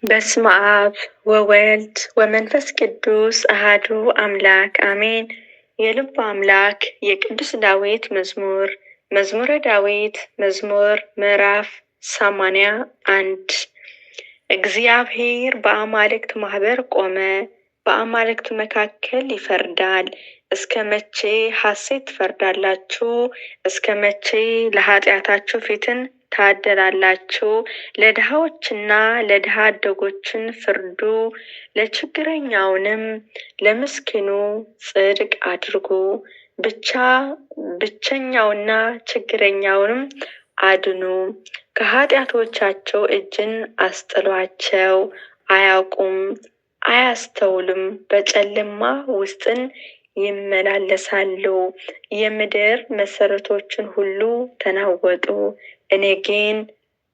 በስመ አብ ወወልድ ወመንፈስ ቅዱስ አሃዱ አምላክ አሜን። የልብ አምላክ የቅዱስ ዳዊት መዝሙር መዝሙረ ዳዊት መዝሙር ምዕራፍ 81 እግዚአብሔር በአማልክት ማህበር ቆመ፣ በአማልክት መካከል ይፈርዳል። እስከ መቼ ሐሴት ትፈርዳላችሁ? እስከ መቼ ለኃጢአታችሁ ፊትን ታደላላችሁ? ለድሃዎችና ለድሃ አደጎችን ፍርዱ፣ ለችግረኛውንም ለምስኪኑ ጽድቅ አድርጉ። ብቸኛውና ችግረኛውንም አድኑ። ከኃጢአቶቻቸው እጅን አስጥሏቸው። አያውቁም አያስተውሉም፣ በጨለማ ውስጥን ይመላለሳሉ። የምድር መሰረቶችን ሁሉ ተናወጡ። እኔ ግን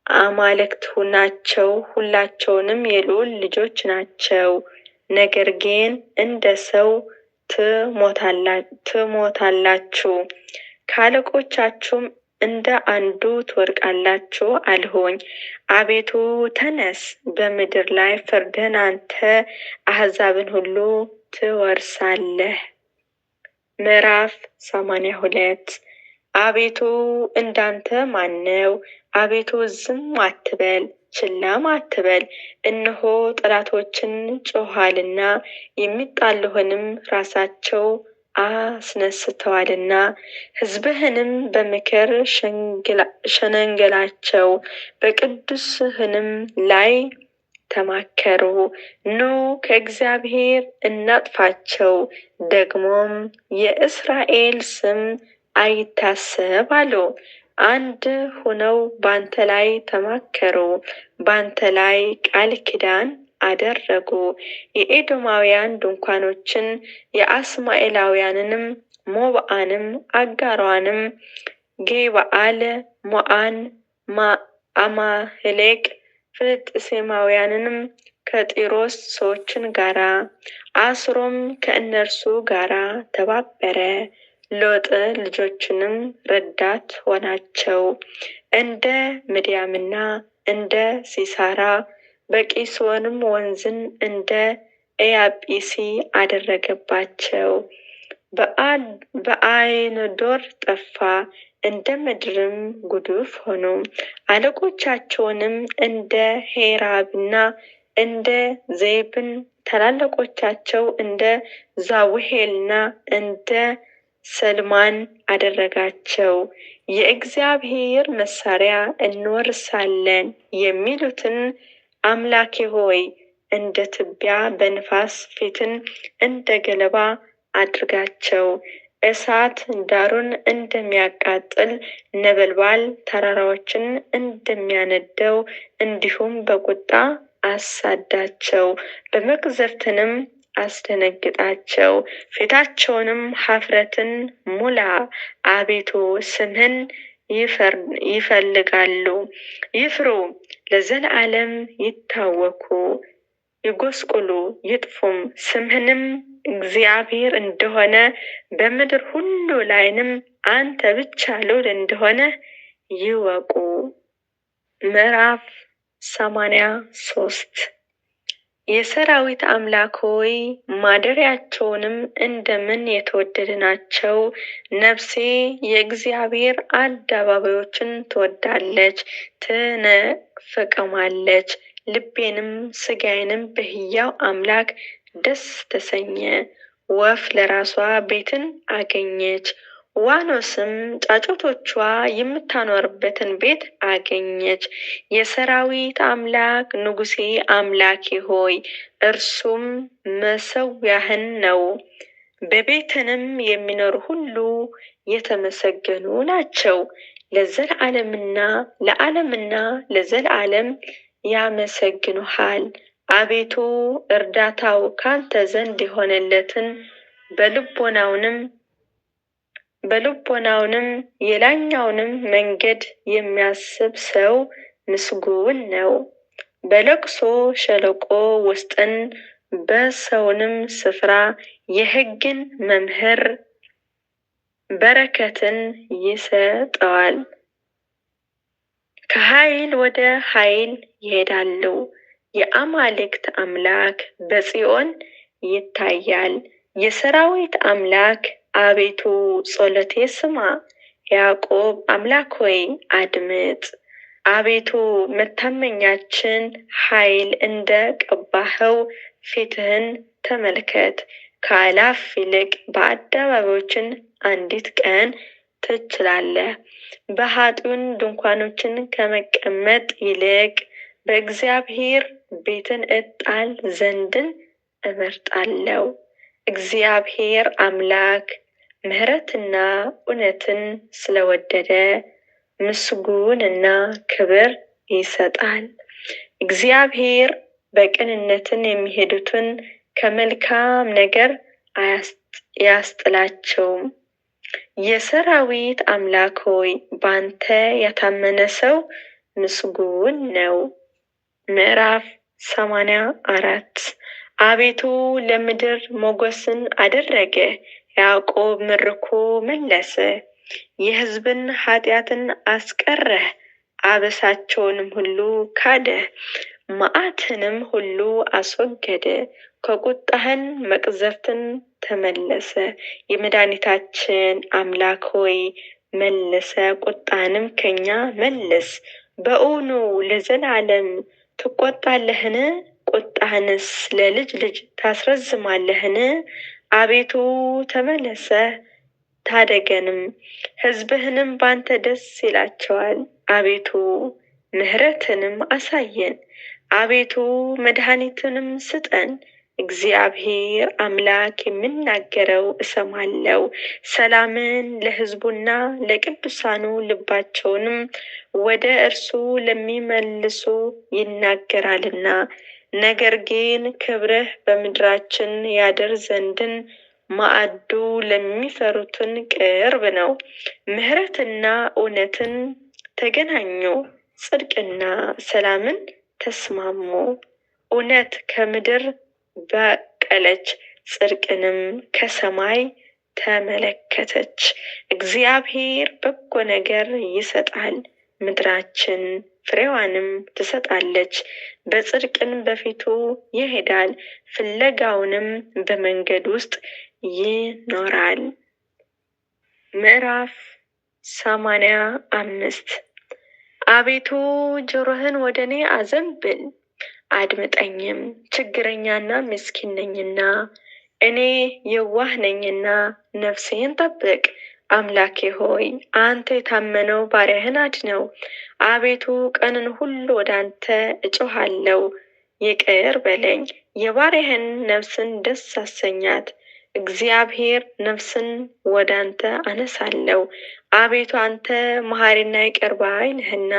አማልክት ናቸው፣ ሁላቸውንም የልዑል ልጆች ናቸው። ነገር ግን እንደ ሰው ትሞታላችሁ፣ ከአለቆቻችሁም እንደ አንዱ ትወድቃላችሁ አልሆኝ። አቤቱ ተነስ፣ በምድር ላይ ፍርድህን አንተ አሕዛብን ሁሉ ትወርሳለህ። ምዕራፍ 82 አቤቱ እንዳንተ ማን ነው? አቤቱ ዝም አትበል፣ ችላም አትበል። እነሆ ጠላቶችን ጮኻልና የሚጣሉህንም ራሳቸው አስነስተዋልና፣ ሕዝብህንም በምክር ሸነገላቸው፣ በቅዱስህንም ላይ ተማከሩ። ኑ ከእግዚአብሔር እናጥፋቸው፣ ደግሞም የእስራኤል ስም አይታሰብ አሉ። አንድ ሆነው ባንተ ላይ ተማከሩ፣ ባንተ ላይ ቃል ኪዳን አደረጉ። የኤዶማውያን ድንኳኖችን የአስማኤላውያንንም ሞብአንም አጋሯንም ጌባአል ሞአን አማሌቅ ፍልስጤማውያንንም ከጢሮስ ሰዎችን ጋራ አስሮም ከእነርሱ ጋራ ተባበረ። ሎጥ ልጆችንም ረዳት ሆናቸው። እንደ ምድያምና እንደ ሲሳራ በቂሶንም ወንዝን እንደ ኤያጲሲ አደረገባቸው። በአይንዶር ጠፋ፣ እንደ ምድርም ጉዱፍ ሆኑ። አለቆቻቸውንም እንደ ሄራብና እንደ ዜብን፣ ታላላቆቻቸው እንደ ዛውሄልና እንደ ሰልማን አደረጋቸው። የእግዚአብሔር መሳሪያ እንወርሳለን የሚሉትን አምላኬ ሆይ እንደ ትቢያ በንፋስ ፊትን እንደ ገለባ አድርጋቸው። እሳት ዳሩን እንደሚያቃጥል ነበልባል ተራራዎችን እንደሚያነደው እንዲሁም በቁጣ አሳዳቸው። በመቅዘፍትንም አስደነግጣቸው፣ ፊታቸውንም ኀፍረትን ሙላ። አቤቱ ስምህን ይፈልጋሉ፣ ይፍሩ፣ ለዘለዓለም ይታወኩ፣ ይጐስቍሉ፣ ይጥፉም። ስምህንም እግዚአብሔር እንደሆነ በምድር ሁሉ ላይንም አንተ ብቻ ልዑል እንደሆነ ይወቁ። ምዕራፍ 83 የሰራዊት አምላክ ሆይ ማደሪያቸውንም እንደምን የተወደዱ ናቸው! ነፍሴ የእግዚአብሔር አደባባዮችን ትወዳለች፣ ትናፍቅማለች። ልቤንም ሥጋዬንም በሕያው አምላክ ደስ ተሰኘ። ወፍ ለራሷ ቤትን አገኘች፣ ዋኖስም ጫጩቶቿ የምታኖርበትን ቤት አገኘች። የሰራዊት አምላክ ንጉሴ አምላኬ ሆይ እርሱም መሠዊያህን ነው። በቤትንም የሚኖሩ ሁሉ የተመሰገኑ ናቸው። ለዘላለምና ለዓለምና ለዘላለም ያመሰግኑሃል። አቤቱ እርዳታው ካንተ ዘንድ የሆነለትን በልቦናውንም የላይኛውንም መንገድ የሚያስብ ሰው ምስጉን ነው። በለቅሶ ሸለቆ ውስጥን በሰውንም ስፍራ የሕግን መምህር በረከትን ይሰጠዋል። ከኃይል ወደ ኃይል ይሄዳሉ፣ የአማልክት አምላክ በጽዮን ይታያል። የሰራዊት አምላክ አቤቱ ጸሎቴ ስማ። ያዕቆብ አምላክ ሆይ አድምጥ። አቤቱ መታመኛችን ኃይል እንደ ቀባኸው ፊትህን ተመልከት። ከአላፍ ይልቅ በአደባባዮችን አንዲት ቀን ትችላለህ። በኃጥኡን ድንኳኖችን ከመቀመጥ ይልቅ በእግዚአብሔር ቤትን እጣል ዘንድን እመርጣለሁ። እግዚአብሔር አምላክ ምሕረትና እውነትን ስለወደደ ምስጉንና ክብር ይሰጣል። እግዚአብሔር በቅንነትን የሚሄዱትን ከመልካም ነገር አያስጥላቸውም። የሰራዊት አምላክ ሆይ ባንተ የታመነ ሰው ምስጉን ነው። ምዕራፍ 84 አቤቱ ለምድር ሞገስን አደረገ። ያዕቆብ ምርኮ መለሰ። የሕዝብን ኃጢአትን አስቀረህ፣ አበሳቸውንም ሁሉ ካደ፣ መዓትንም ሁሉ አስወገደ። ከቁጣህን መቅዘፍትን ተመለሰ። የመድኃኒታችን አምላክ ሆይ መልሰ ቁጣንም ከኛ መልስ። በእውኑ ለዘላለም ትቆጣለህን? ቁጣህንስ ለልጅ ልጅ ታስረዝማለህን? አቤቱ ተመለሰ ታደገንም፣ ሕዝብህንም ባንተ ደስ ይላቸዋል። አቤቱ ምሕረትንም አሳየን። አቤቱ መድኃኒትንም ስጠን። እግዚአብሔር አምላክ የሚናገረው እሰማለሁ። ሰላምን ለሕዝቡና ለቅዱሳኑ ልባቸውንም ወደ እርሱ ለሚመልሱ ይናገራልና። ነገር ግን ክብርህ በምድራችን ያድር ዘንድን ማዕዱ ለሚፈሩትን ቅርብ ነው። ምሕረትና እውነትን ተገናኙ፣ ጽድቅና ሰላምን ተስማሙ። እውነት ከምድር በቀለች፣ ጽድቅንም ከሰማይ ተመለከተች። እግዚአብሔር በጎ ነገር ይሰጣል፣ ምድራችን ፍሬዋንም ትሰጣለች። በጽድቅን በፊቱ ይሄዳል፣ ፍለጋውንም በመንገድ ውስጥ ይኖራል። ምዕራፍ 85 አቤቱ ጆሮህን ወደ እኔ አዘንብል፣ አድምጠኝም። ችግረኛና ምስኪን ነኝና እኔ የዋህ ነኝና ነፍሴን ጠብቅ። አምላኬ ሆይ አንተ የታመነው ባሪያህን አድነው። አቤቱ ቀንን ሁሉ ወደ አንተ እጮሃለሁ፣ ይቅር በለኝ። የባሪያህን ነፍስን ደስ አሰኛት። እግዚአብሔር ነፍስን ወደ አንተ አነሳለሁ። አቤቱ አንተ መሐሪና ይቅር ባይ ነህና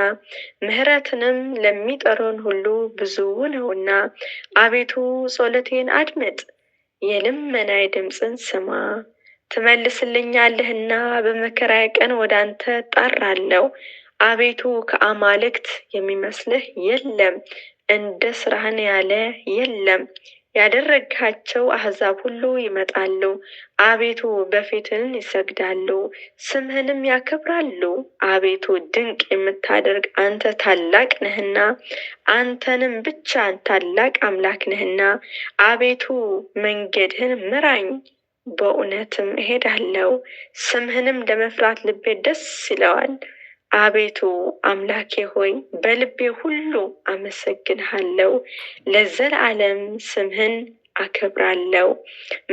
ምሕረትንም ለሚጠሩን ሁሉ ብዙ ነውና። አቤቱ ጸሎቴን አድምጥ፣ የልመናዬ ድምፅን ስማ። ትመልስልኛለህና በመከራዬ ቀን ወደ አንተ እጣራለሁ። አቤቱ ከአማልክት የሚመስልህ የለም፣ እንደ ስራህን ያለ የለም። ያደረግሃቸው አሕዛብ ሁሉ ይመጣሉ፣ አቤቱ በፊትህ ይሰግዳሉ፣ ስምህንም ያከብራሉ። አቤቱ ድንቅ የምታደርግ አንተ ታላቅ ነህና፣ አንተንም ብቻ ታላቅ አምላክ ነህና። አቤቱ መንገድህን ምራኝ፣ በእውነትም እሄዳለሁ። ስምህንም ለመፍራት ልቤ ደስ ይለዋል። አቤቱ አምላኬ ሆይ በልቤ ሁሉ አመሰግንሃለሁ፣ ለዘላለም ስምህን አከብራለሁ።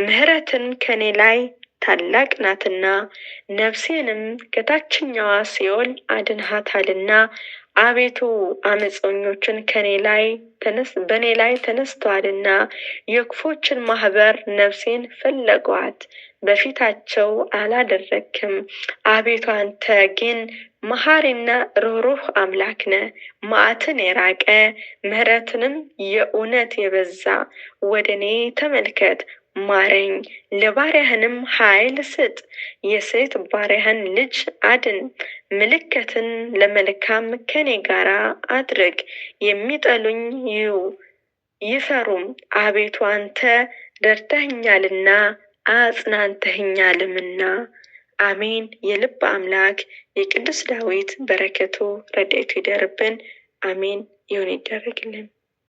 ምሕረትን ከኔ ላይ ታላቅ ናትና ነፍሴንም ከታችኛዋ ሲኦል አድንሃታልና። አቤቱ አመፀኞችን በእኔ ላይ ተነስተዋልና የክፎችን ማህበር ነፍሴን ፈለጓት፣ በፊታቸው አላደረግክም። አቤቱ አንተ ግን መሐሪና ርኅሩህ አምላክ ነህ፣ መዓትን የራቀ ምሕረትንም የእውነት የበዛ። ወደ እኔ ተመልከት ማረኝ፣ ለባሪያህንም ኃይል ስጥ። የሴት ባሪያህን ልጅ አድን፣ ምልክትን ለመልካም ከኔ ጋር አድርግ። የሚጠሉኝ ይፈሩም። አቤቱ አንተ ረድተኸኛልና አጽናንተኸኛልምና። አሜን። የልብ አምላክ የቅዱስ ዳዊት በረከቱ ረድኤቱ ይደርብን። አሜን። ይሁን ይደረግልን።